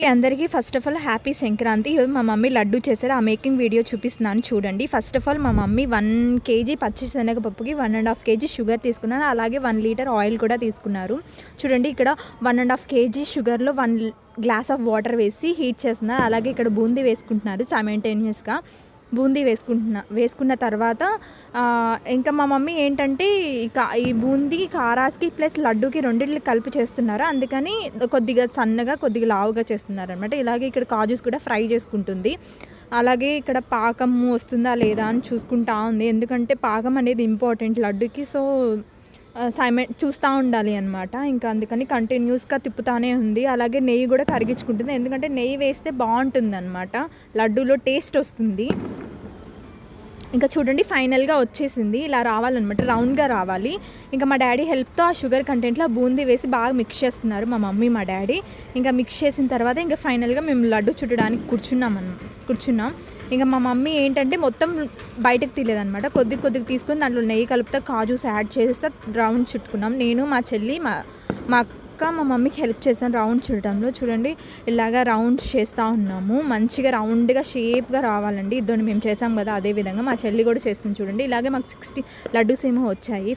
అందరికీ first of all happy Sankranti. మా mummy laddu చేశారు. ఆ మేకింగ్ వీడియో చూపిస్తున్నాను చూడండి. ఫస్ట్ ఆఫ్ ఆల్ మా మమ్మీ 1 కేజీ పచ్చి శనగపప్పుకి 1.5 కేజీ షుగర్ తీసుకున్నారు. అలాగే 1 లీటర్ ఆయిల్ కూడా తీసుకున్నారు. చూడండి ఇక్కడ 1.5 కేజీ షుగర్లో 1 గ్లాస్ ఆఫ్ వాటర్ వేసి హీట్ చేస్తున్నారు. అలాగే ఇక్కడ బూందీ వేసుకుంటున్నారు సైమల్టేనియస్గా. బూందీ వేసుకున్న తర్వాత ఇంకా మా మమ్మీ ఏంటంటే ఈ బూందీ కారాస్కి ప్లస్ లడ్డూకి రెండింటిని కలిపి చేస్తున్నారు. అందుకని కొద్దిగా సన్నగా కొద్దిగా లావుగా చేస్తున్నారు అనమాట. ఇలాగే ఇక్కడ కాజూస్ కూడా ఫ్రై చేసుకుంటుంది. అలాగే ఇక్కడ పాకం వస్తుందా లేదా అని చూసుకుంటా ఉంది. ఎందుకంటే పాకం అనేది ఇంపార్టెంట్ లడ్డుకి. సో చూస్తూ ఉండాలి అనమాట. ఇంకా అందుకని కంటిన్యూస్గా తిప్పుతానే ఉంది. అలాగే నెయ్యి కూడా కరిగించుకుంటుంది. ఎందుకంటే నెయ్యి వేస్తే బాగుంటుంది అనమాట, లడ్డూలో టేస్ట్ వస్తుంది. ఇంకా చూడండి ఫైనల్గా వచ్చేసింది. ఇలా రావాలన్నమాట, రౌండ్గా రావాలి. ఇంకా మా డాడీ హెల్ప్తో ఆ షుగర్ కంటెంట్లో బూందీ వేసి బాగా మిక్స్ చేస్తున్నారు మా మమ్మీ మా డాడీ. ఇంకా మిక్స్ చేసిన తర్వాత ఇంకా ఫైనల్గా మేము లడ్డు చుట్టడానికి కూర్చున్నాం. ఇంకా మా మమ్మీ ఏంటంటే మొత్తం బయటకు తీయలేదన్నమాట, కొద్దిగా తీసుకొని దాంట్లో నెయ్యి కలుపుతా కాజూస్ యాడ్ చేస్తే రౌండ్ చుట్టుకున్నాం. నేను మా చెల్లి మా అక్క మా మమ్మీకి హెల్ప్ చేశాను రౌండ్ చుట్టడంలో. చూడండి ఇలాగా రౌండ్స్ చేస్తూ ఉన్నాము. మంచిగా రౌండ్గా షేప్గా రావాలండి. ఇద్దరు మేము చేసాం కదా, అదేవిధంగా మా చెల్లి కూడా చేస్తుంది. చూడండి ఇలాగే మాకు 60 లడ్డూస్ ఏమో వచ్చాయి.